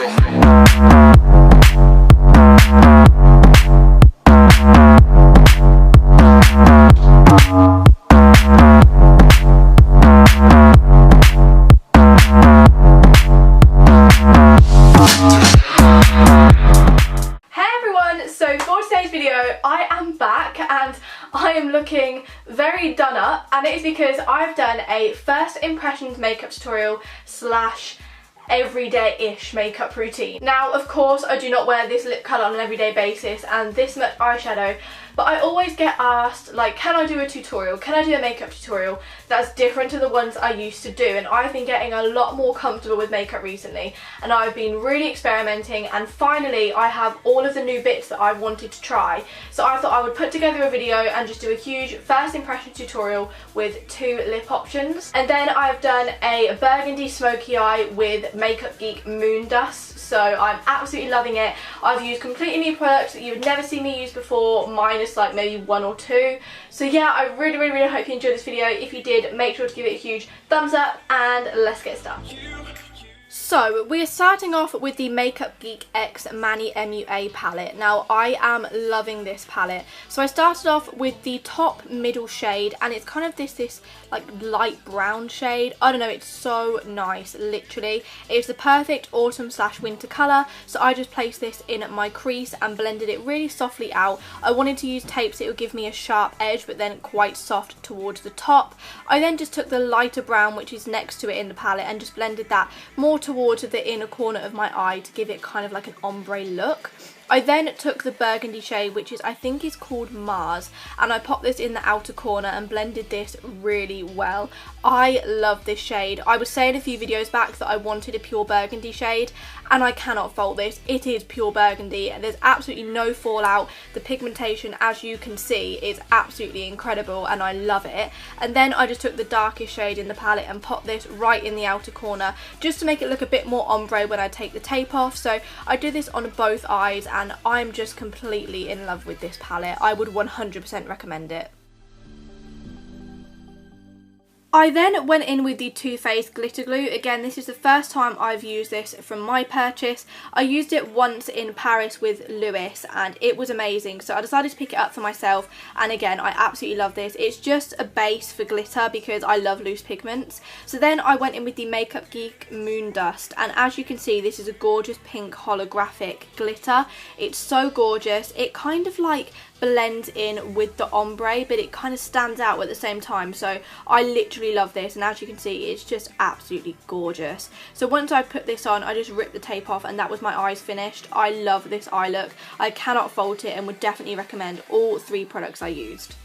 I am looking very done up, and it is because I've done a first impressions makeup tutorial slash everyday-ish makeup routine. Now, of course, I do not wear this lip colour on an everyday basis and this much eyeshadow, but I always get asked, like, can I do a tutorial? Can I do a makeup tutorial that's different to the ones I used to do? And I've been getting a lot more comfortable with makeup recently, and I've been really experimenting, and finally I have all of the new bits that I wanted to try. So I thought I would put together a video and just do a huge first impression tutorial with 2 lip options. And then I've done a burgundy smoky eye with Makeup Geek Moon Dust. So I'm absolutely loving it. I've used completely new products that you would never see me use before, minus like maybe 1 or 2. So yeah, I really hope you enjoyed this video. If you did, make sure to give it a huge thumbs up, and let's get started. So we're starting off with the Makeup Geek X Mani MUA palette. Now I am loving this palette. So I started off with the top middle shade, and it's kind of this like light brown shade. I don't know, it's so nice, literally. It's the perfect autumn slash winter colour. So I just placed this in my crease and blended it really softly out. I wanted to use tape so it would give me a sharp edge, but then quite soft towards the top. I then just took the lighter brown, which is next to it in the palette, and just blended that more towards the inner corner of my eye to give it kind of like an ombre look. I then took the burgundy shade, which I think is called Mars, and I popped this in the outer corner and blended this really well. I love this shade. I was saying a few videos back that I wanted a pure burgundy shade, and I cannot fault this. It is pure burgundy, and there's absolutely no fallout. The pigmentation, as you can see, is absolutely incredible, and I love it. And then I just took the darkest shade in the palette and popped this right in the outer corner, just to make it look a bit more ombre when I take the tape off. So I did this on both eyes, and I'm just completely in love with this palette. I would 100% recommend it. I then went in with the Too Faced Glitter Glue. Again, this is the first time I've used this from my purchase. I used it once in Paris with Lewis and it was amazing, so I decided to pick it up for myself, and again, I absolutely love this. It's just a base for glitter because I love loose pigments. So then I went in with the Makeup Geek Moon Dust, and as you can see, this is a gorgeous pink holographic glitter. It's so gorgeous. It kind of like blends in with the ombre, but it kind of stands out at the same time. So I literally love this, and as you can see, it's just absolutely gorgeous. So once I put this on, I just ripped the tape off, and that was my eyes finished. I love this eye look. I cannot fault it, and would definitely recommend all 3 products I used.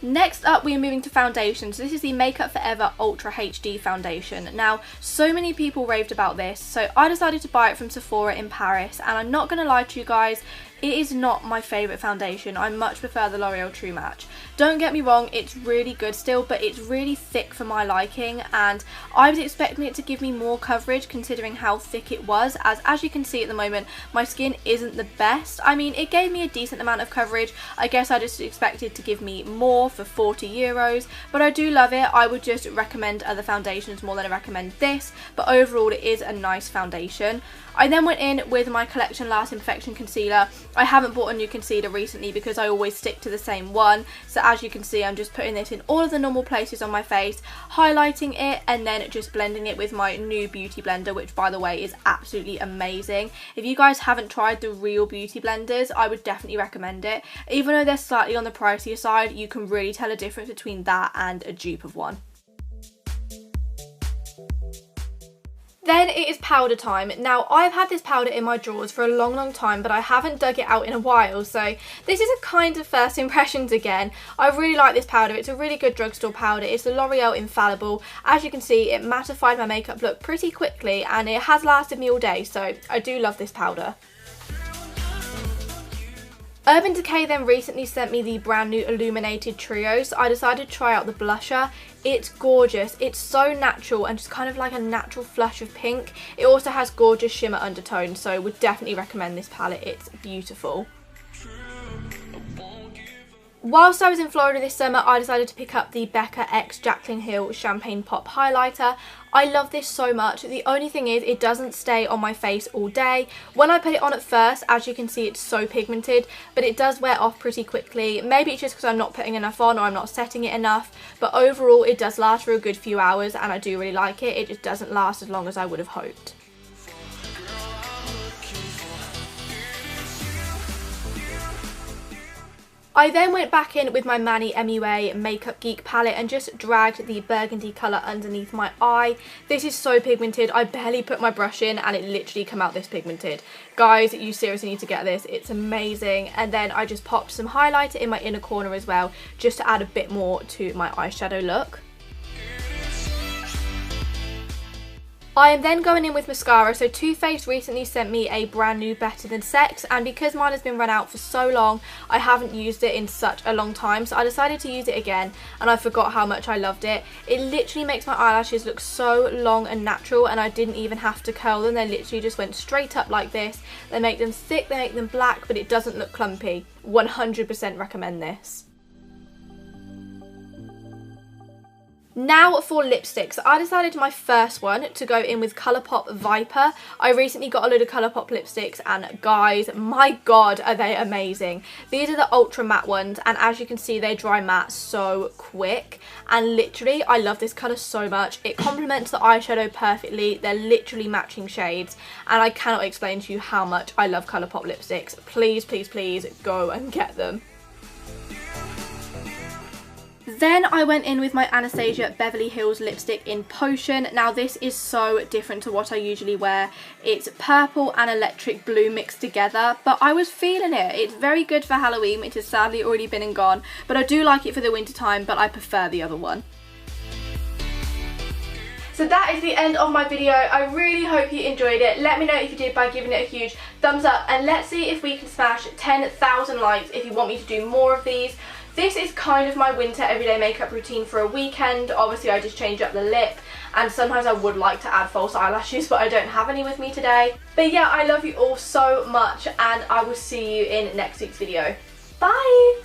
Next up, we are moving to foundation. So this is the Makeup Forever Ultra HD foundation. Now, so many people raved about this, so I decided to buy it from Sephora in Paris, and I'm not going to lie to you guys, it is not my favourite foundation. I much prefer the L'Oreal True Match. Don't get me wrong, it's really good still, but it's really thick for my liking, and I was expecting it to give me more coverage considering how thick it was. As you can see at the moment, my skin isn't the best. I mean, it gave me a decent amount of coverage. I guess I just expected to give me more for €40, but I do love it. I would just recommend other foundations more than I recommend this, but overall it is a nice foundation. I then went in with my Collection Last Infection Concealer. I haven't bought a new concealer recently because I always stick to the same one. So as you can see, I'm just putting this in all of the normal places on my face, highlighting it, and then just blending it with my new Beauty Blender, which by the way is absolutely amazing. If you guys haven't tried the real Beauty Blenders, I would definitely recommend it. Even though they're slightly on the pricier side, you can really tell a difference between that and a dupe of one. Then it is powder time. Now, I've had this powder in my drawers for a long time, but I haven't dug it out in a while, so this is a kind of first impressions again. I really like this powder. It's a really good drugstore powder. It's the L'Oreal Infallible. As you can see, it mattified my makeup look pretty quickly, and it has lasted me all day, so I do love this powder. Urban Decay then recently sent me the brand new Illuminated Trio, so I decided to try out the blusher. It's gorgeous. It's so natural and just kind of like a natural flush of pink. It also has gorgeous shimmer undertones, so would definitely recommend this palette. It's beautiful. Whilst I was in Florida this summer, I decided to pick up the Becca X Jaclyn Hill Champagne Pop Highlighter. I love this so much. The only thing is it doesn't stay on my face all day. When I put it on at first, as you can see, it's so pigmented, but it does wear off pretty quickly. Maybe it's just because I'm not putting enough on or I'm not setting it enough, but overall it does last for a good few hours and I do really like it. It just doesn't last as long as I would have hoped. I then went back in with my Manny MUA Makeup Geek palette and just dragged the burgundy colour underneath my eye. This is so pigmented, I barely put my brush in and it literally came out this pigmented. Guys, you seriously need to get this, it's amazing. And then I just popped some highlighter in my inner corner as well, just to add a bit more to my eyeshadow look. I am then going in with mascara. So Too Faced recently sent me a brand new Better Than Sex, and because mine has been run out for so long, I haven't used it in such a long time, so I decided to use it again and I forgot how much I loved it. It literally makes my eyelashes look so long and natural, and I didn't even have to curl them. They literally just went straight up like this. They make them thick, they make them black, but it doesn't look clumpy. 100% recommend this. Now for lipsticks, I decided my first one to go in with Colourpop Viper. I recently got a load of Colourpop lipsticks and guys, my god, are they amazing. These are the ultra matte ones, and as you can see they dry matte so quick, and literally I love this colour so much. It complements the eyeshadow perfectly. They're literally matching shades and I cannot explain to you how much I love Colourpop lipsticks. Please, please, please go and get them. Then I went in with my Anastasia Beverly Hills lipstick in Potion. Now this is so different to what I usually wear. It's purple and electric blue mixed together, but I was feeling it. It's very good for Halloween. It has sadly already been and gone, but I do like it for the winter time, but I prefer the other one. So that is the end of my video. I really hope you enjoyed it. Let me know if you did by giving it a huge thumbs up, and let's see if we can smash 10,000 likes if you want me to do more of these. This is kind of my winter everyday makeup routine for a weekend. Obviously I just change up the lip, and sometimes I would like to add false eyelashes, but I don't have any with me today. But yeah, I love you all so much and I will see you in next week's video. Bye!